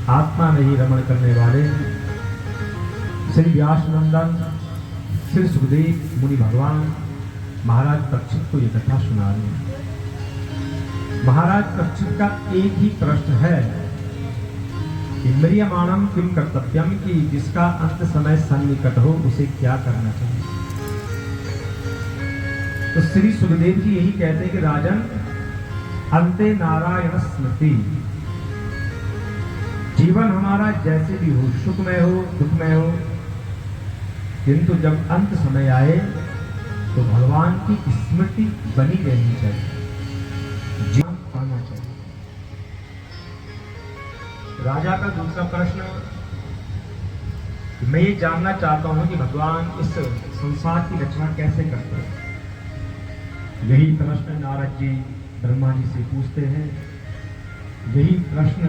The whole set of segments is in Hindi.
आत्मा में ही रमण करने वाले श्री व्यास नंदन श्री सुखदेव मुनि भगवान महाराज परीक्षित को ये कथा सुना रहे हैं। महाराज परीक्षित का एक ही प्रश्न है कि म्रियमाणम किम कर्तव्यम, कि जिसका अंत समय सन्निकट हो उसे क्या करना चाहिए। तो श्री सुखदेव जी यही कहते हैं कि राजन, अंते नारायण स्मृति। जीवन हमारा जैसे भी हो, सुखमय हो दुखमय हो, किंतु जब अंत समय आए तो भगवान की स्मृति बनी रहनी चाहिए, जीवन पाना चाहिए। राजा का दूसरा प्रश्न, मैं ये जानना चाहता हूं कि भगवान इस संसार की रचना कैसे करते हैं। यही प्रश्न नारद जी ब्रह्मा जी से पूछते हैं, यही प्रश्न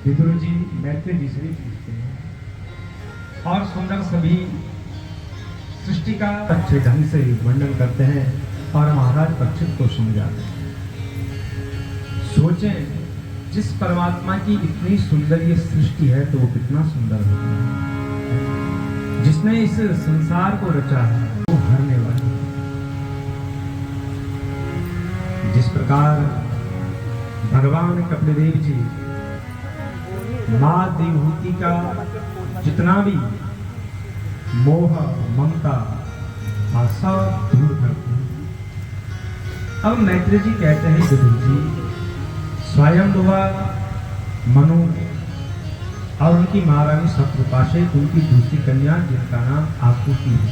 विदुर जी मैत्री जी से भी पूछते हैं। और सुंदर सभी सृष्टि का अच्छे ढंग से वर्णन करते हैं और महाराज परीक्षित को समझाते हैं। सोचें, जिस परमात्मा की इतनी सुंदर ये सृष्टि है तो वो कितना सुंदर होगा। जिसने इस संसार को रचा है वो हरने वाला। जिस प्रकार भगवान कपिलदेव जी मां देवहूति का जितना भी मोह ममता सब दूर करते हैं। अब मैत्री जी कहते हैं, विदुर जी स्वयं हुआ मनु और उनकी महारानी शत्रुपा से उनकी दूसरी कन्या जिनका नाम आकुति है,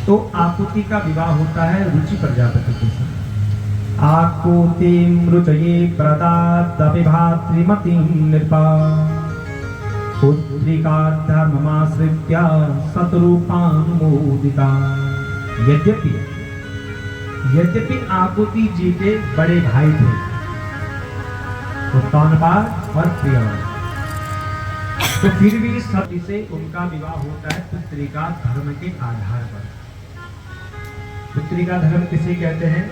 तो आकुति का विवाह होता है रुचि प्रजापति के साथ। आकुति मृतये प्रदातपि भातृमतीं नृपा पुत्रिका धर्ममाश्रित्य शतरूपानुमोदिता। यद्यपि आकुति जी के बड़े भाई थे उत्तानपाद और प्रियव्रत, तो फिर भी सती से उनका विवाह होता है पुत्रिका धर्म के आधार पर। पुत्रिका धर्म किसे कहते हैं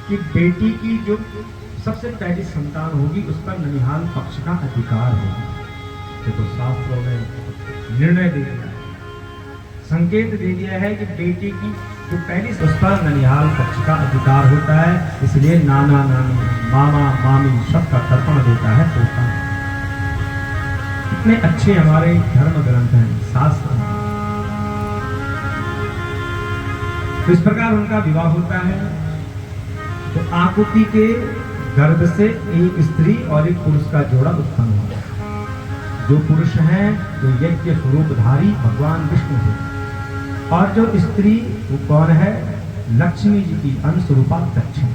कि बेटी की जो सबसे पहली संतान होगी उस पर ननिहाल पक्ष का अधिकार होगा। तो शास्त्रों में निर्णय दे दिया है, संकेत दे दिया है कि बेटी की जो पहली उस पर ननिहाल पक्ष का अधिकार होता है। इसलिए नाना नानी मामा मामी सबका तर्पण देता है पोता। कितने अच्छे हमारे धर्म ग्रंथ हैं, शास्त्र हैं। तो इस प्रकार उनका विवाह होता है। तो आकुति के गर्भ से एक स्त्री और एक पुरुष का जोड़ा उत्पन्न हुआ। जो पुरुष हैं वो यज्ञ स्वरूपधारी भगवान विष्णु है, और जो स्त्री वो कौन है, लक्ष्मी जी की अंशरूपा दक्षिण।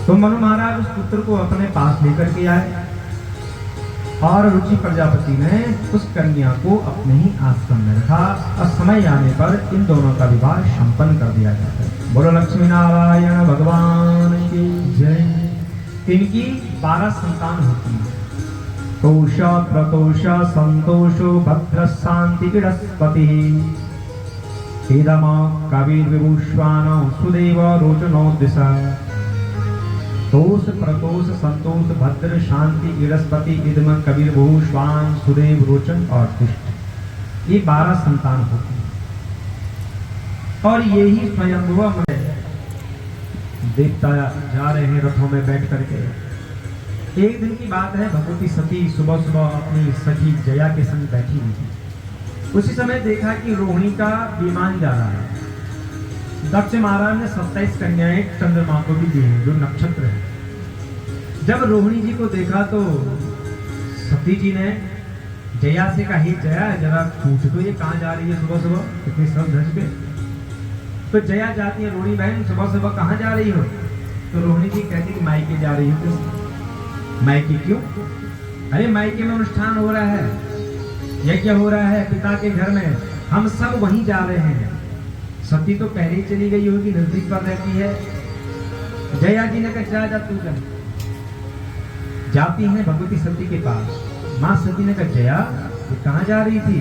तो मनु महाराज उस पुत्र को अपने पास लेकर के आए और रुचि प्रजापति ने उस कन्या को अपने ही आश्रम में रखा और समय आने पर इन दोनों का विवाह संपन्न कर दिया जाता है। बोलो लक्ष्मी नारायण भगवान की जय। इनकी 12 संतान होती है। तोष प्रतोष संतोषो भद्र शांति बृहस्पति इदमा कबीर विभूषवान सुदेव रोचनो दिशा। तोष प्रतोष संतोष भद्र शांति बृहस्पति इदम कबीर भूषवान सुदेव रोचन और तिष्ठ, ये 12 संतान होती है। और यही स्वयंभुव में देखता जा रहे हैं रथों में बैठ करके। एक दिन की बात है, भगवती सती सुबह सुबह अपनी सखी जया के संग बैठी हुई थी। उसी समय देखा कि रोहिणी का विमान जा रहा है। दक्ष महाराज ने 27 कन्याएं चंद्रमा को भी दी हैं, जो नक्षत्र है। जब रोहिणी जी को देखा तो सती जी ने जया से कहा, जया जरा पूछ तो ये कहाँ जा रही है सुबह सुबह इतनी सब धज के। तो जया जाती है, रोहिणी बहन सुबह सुबह कहाँ जा रही हो। तो रोहिणी जी कहती कि मायके जा रही हो। मायके क्यों? अरे मायके में अनुष्ठान हो रहा है, यज्ञ हो रहा है पिता के घर में, हम सब वहीं जा रहे हैं। सती तो पहले ही चली गई होगी, नजदीक पर रहती है। जया जी ने कहा जा तू जा। जाती है भगवती सती के पास। माँ सती ने कहा, जया ये कहाँ जा रही थी।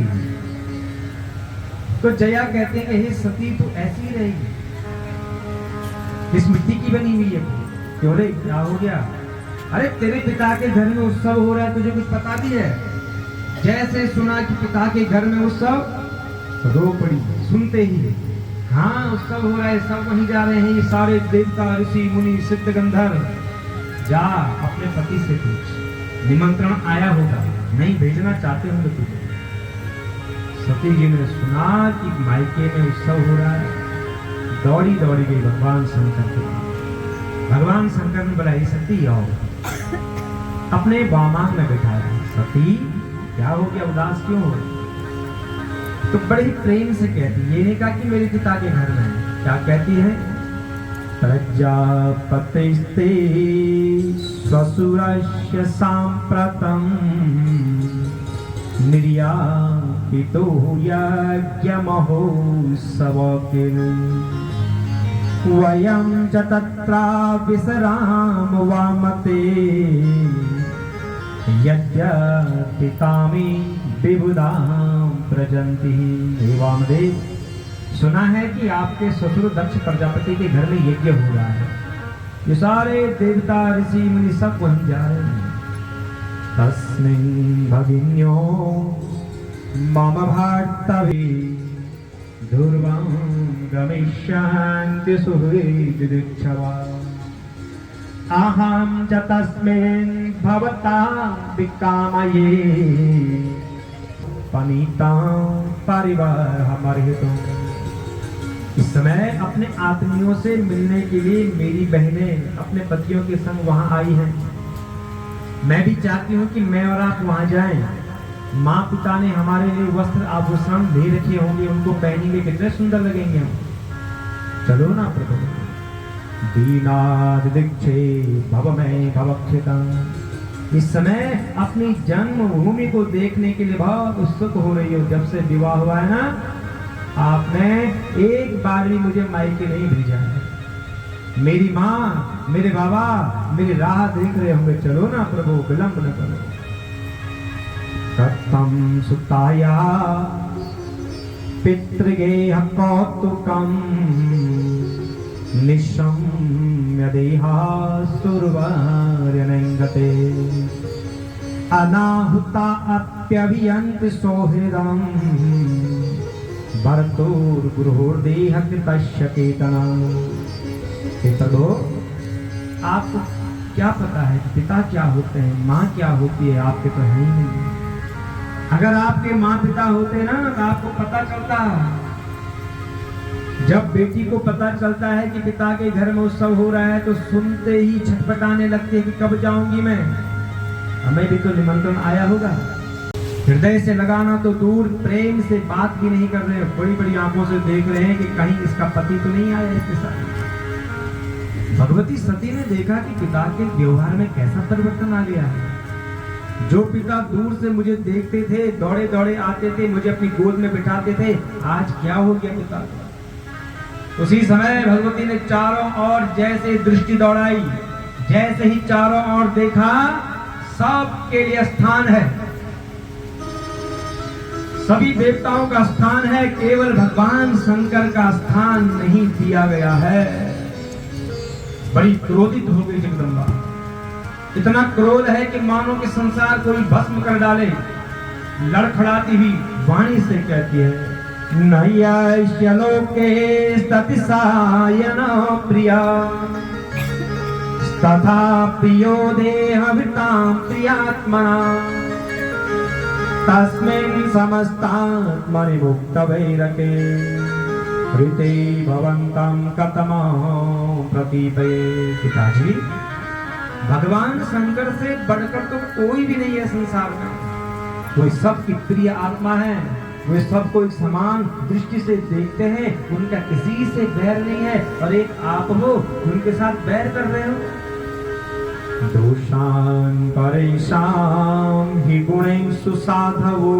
तो जया कहते हैं कि हे सती तू ऐसी ही रहेगी, इस मिट्टी की बनी हुई है। क्यों रे क्या हो गया? अरे तेरे पिता के घर में उत्सव हो रहा है, तुझे कुछ पता भी है? जैसे सुना कि पिता के घर में उत्सव, रो पड़ी सुनते ही। हाँ उत्सव हो रहा है, सब वहीं जा रहे हैं, ये सारे देवता ऋषि मुनि सिद्ध गंधर्व। जा अपने पति से पूछ, निमंत्रण आया होगा, नहीं भेजना चाहते होंगे तुझे। सती जी ने सुना कि मायके में उत्सव हो रहा है, दौड़ी दौड़ी गई भगवान शंकर के पास। भगवान शंकर ने बुलाई, सती आओ। अपने वामान में बैठाया। सती क्या हो गया, उदास क्यों हो? तो बड़े प्रेम से कहती, ये नहीं कहा कि मेरे पिता के घर में है। क्या कहती है? प्रजापतिस्ते स्वसुरस्य साम्प्रतम् निर्यापितो यज्ञमहोत्सवके वयं च तत्रा विसराम वामते यज्ञपितामि विबुधां प्रजन्ति। हे वामदेव, सुना है कि आपके ससुर दक्ष प्रजापति के घर में यज्ञ हो रहा है, ये सारे देवता ऋषि मुनि सब वहीं जा रहे हैं। तस्मिन् भगिन्यो मम भर्तवे ध्रुवं गमिष्यन्ति सुहृदिच्छवा अहं च तस्मिन् भवता विकामये पनीतां परिवारमर्हितुम्। इस समय अपने आत्मियों से मिलने के लिए मेरी बहनें अपने पतियों के संग वहां आई हैं। मैं भी चाहती हूँ कि मैं और आप वहां जाएं। माँ पिता ने हमारे लिए वस्त्र आभूषण दे रखे होंगे, उनको पहनेंगे, कितने सुंदर लगेंगे हम। चलो ना प्रभु। दीनाद दीक्षे भव में भवक्षिता। इस समय अपनी जन्मभूमि को देखने के लिए बहुत उत्सुक हो रही हो। जब से विवाह हुआ है ना, आपने एक बार भी मुझे मायके नहीं भेजा है। मेरी माँ, मेरे बाबा मेरी राह देख रहे होंगे। चलो ना प्रभु, विलंब न करो। कथं सुताया पितृगेह कौतुकं निशम्य देहासुरवर्यनङ्गते अनाहुता अप्यभियन्ति सौहृदं भर्तुर्गृहोर्देह कृतस्य केतना। प्रभु, आपको क्या पता है पिता क्या होते हैं, माँ क्या होती है? आपके तो है ही नहीं। अगर आपके माँ पिता होते ना तो आपको पता चलता। जब बेटी को पता चलता है कि पिता के घर में उत्सव हो रहा है तो सुनते ही छटपटाने लगते हैं कि कब जाऊंगी मैं। हमें भी तो निमंत्रण आया होगा। हृदय से लगाना तो दूर, प्रेम से बात भी नहीं कर रहे हो, बड़ी बड़ी आंखों से देख रहे हैं कि कहीं इसका पति तो नहीं आया इसके साथ। भगवती सती ने देखा कि पिता के व्यवहार में कैसा परिवर्तन आ गया है। जो पिता दूर से मुझे देखते थे, दौड़े दौड़े आते थे, मुझे अपनी गोद में बिठाते थे, आज क्या हो गया पिता को? उसी समय भगवती ने चारों ओर जैसे दृष्टि दौड़ाई, जैसे ही चारों ओर देखा, सबके लिए स्थान है, सभी देवताओं का स्थान है, केवल भगवान शंकर का स्थान नहीं दिया गया है। बड़ी क्रोधित हो गई जगदम्बा। इतना क्रोध है कि मानो कि संसार को ही भस्म कर डाले। लड़खड़ाती हुई वाणी से कहती है, नय्य लोके सतिसायना प्रिया तथा प्रियो देहवितां प्रियात्मना तस्मिन् समस्तात्मनि मुक्तवैरके हृते भवन्तं कथमं प्रतीपये। पिताजी, भगवान शंकर से बढ़कर तो कोई भी नहीं है संसार में। वो सबकी प्रिय आत्मा है, वे सबको एक समान दृष्टि से देखते हैं, उनका किसी से बैर नहीं है। और एक आप हो, उनके साथ बैर कर रहे हो। दोषान् परेषां हि गुणेषु साधवो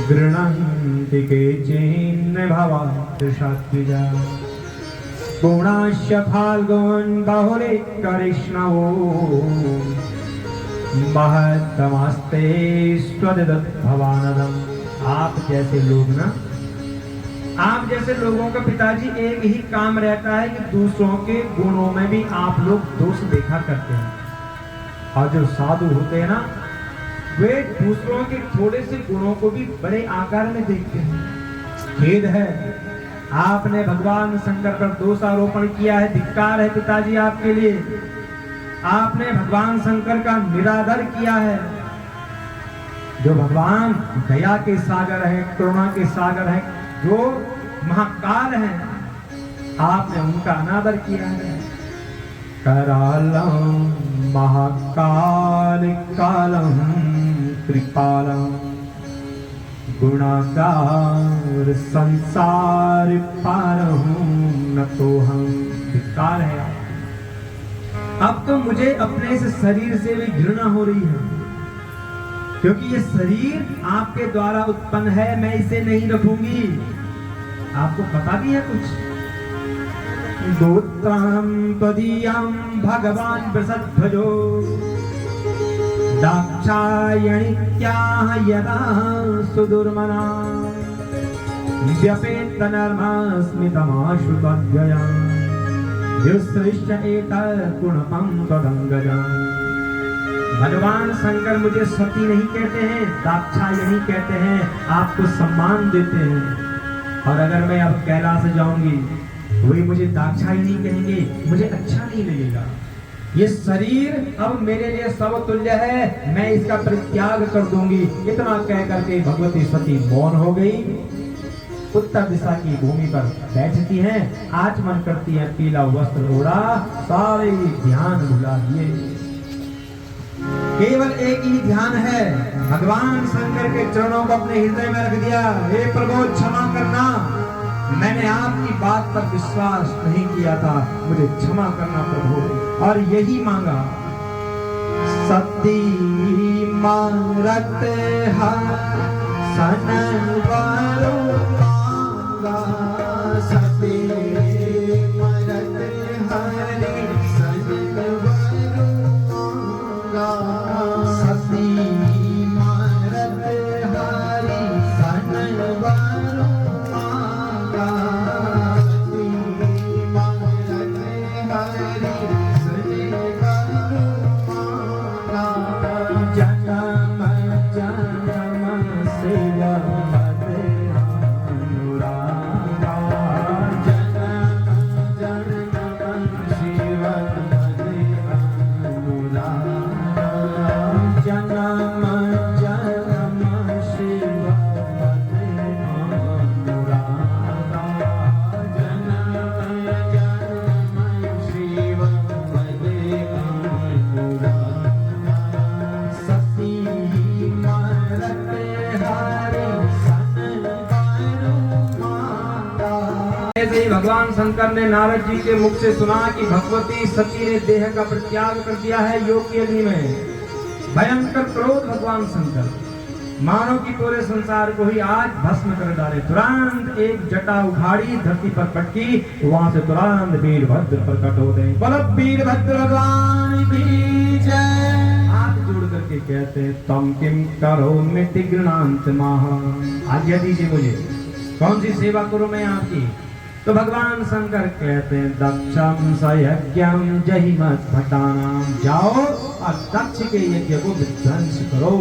गृह्णन्ति केचिन् भवादृशात्विजा गुणाश्च फाल्गुन् बहुले कृष्णवो महत्तमस्ते स्वदत् भवानदम्। आप जैसे लोग ना आप जैसे लोगों का पिताजी एक ही काम रहता है कि दूसरों के गुणों में भी आप लोग दोष देखा करते हैं। और जो साधु होते हैं ना, वे दूसरों के थोड़े से गुणों को भी बड़े आकार में देखते हैं। खेद है, आपने भगवान शंकर पर दोषारोपण किया है। धिक्कार है पिताजी आपके लिए। आपने भगवान शंकर का निरादर किया है। जो भगवान दया के सागर है, करुणा के सागर है, जो महाकाल है, आपने उनका अनादर किया है। करालम महाकाल कालम कृपालम गुणागार संसार पारहूं न तो हम। धिक्कार है। अब तो मुझे अपने इस शरीर से भी घृणा हो रही है, क्योंकि ये शरीर आपके द्वारा उत्पन्न है, मैं इसे नहीं रखूंगी। आपको पता भी है कुछ? गोत्रम तदीयम भगवान बृषध्वजो दाक्षायणित्याह यदा सुदुर्मना व्यपेतनर्मस्मितमाशु तद्गया युसृष्ट एतत्पुणपं तदंगजा। भगवान शंकर मुझे सती नहीं कहते हैं, दाक्षायणी कहते हैं, आपको सम्मान देते हैं। और अगर मैं अब कैलाश जाऊंगी, वे मुझे दाक्षायणी कहेंगे, मुझे अच्छा नहीं लगेगा। ये शरीर अब मेरे लिए समतुल्य है, मैं इसका परित्याग कर दूंगी। इतना कह करके भगवती सती मौन हो गई। उत्तर दिशा की भूमि पर बैठती हैं, आचमन करती हैं, पीला वस्त्र ओढ़ा, सारे ध्यान भुला दिए। केवल एक ही ध्यान है, भगवान शंकर के चरणों को अपने हृदय में रख दिया। हे प्रभु क्षमा करना, मैंने आपकी बात पर विश्वास नहीं किया था, मुझे क्षमा करना प्रभु। और यही मांगा, सती मारत सनवारो मांगा, सती मरत हरि सनवारो मांगा, सती मारत हरि सनवारो मांगा, सती मारत हरि सनवारो मांगा। जन्म जन्म सेवा भगवान शंकर ने नारद जी के मुख से सुना कि भगवती सती ने देह का परित्याग कर दिया है योग की अग्नि में। भयंकर क्रोध भगवान शंकर, मानो कि पूरे संसार को ही आज भस्म कर डाले। तुरंत एक जटा उखाड़ी, धरती पर पटकी, वहां से तुरंत वीरभद्र प्रकट हो गए। बोलो वीरभद्र भगवान की जय। हाथ जोड़ करके कहते हैं, तम किम करो मिति गृणांत महा। आज्ञा दीजिए मुझे, कौन सी सेवा करूं मैं आपकी? तो भगवान शंकर कहते हैं, दक्षम सयज्ञम जहिमत भटानाम। जाओ और दक्ष के यज्ञ को विध्वंस करो।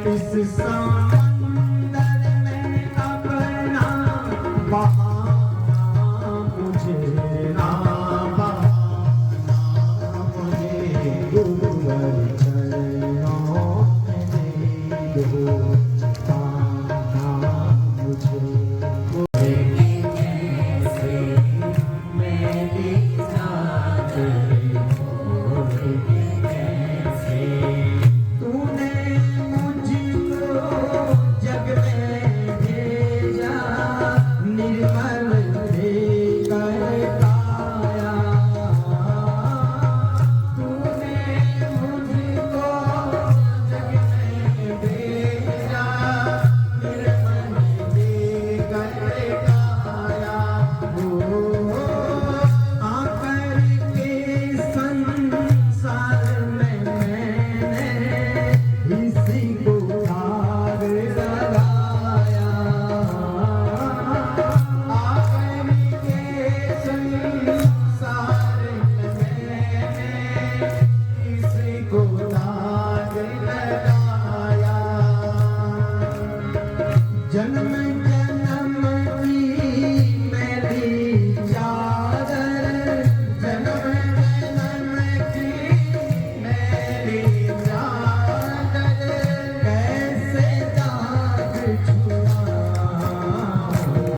इस समंदर में अपना गुरुवर चरणों में दे दो।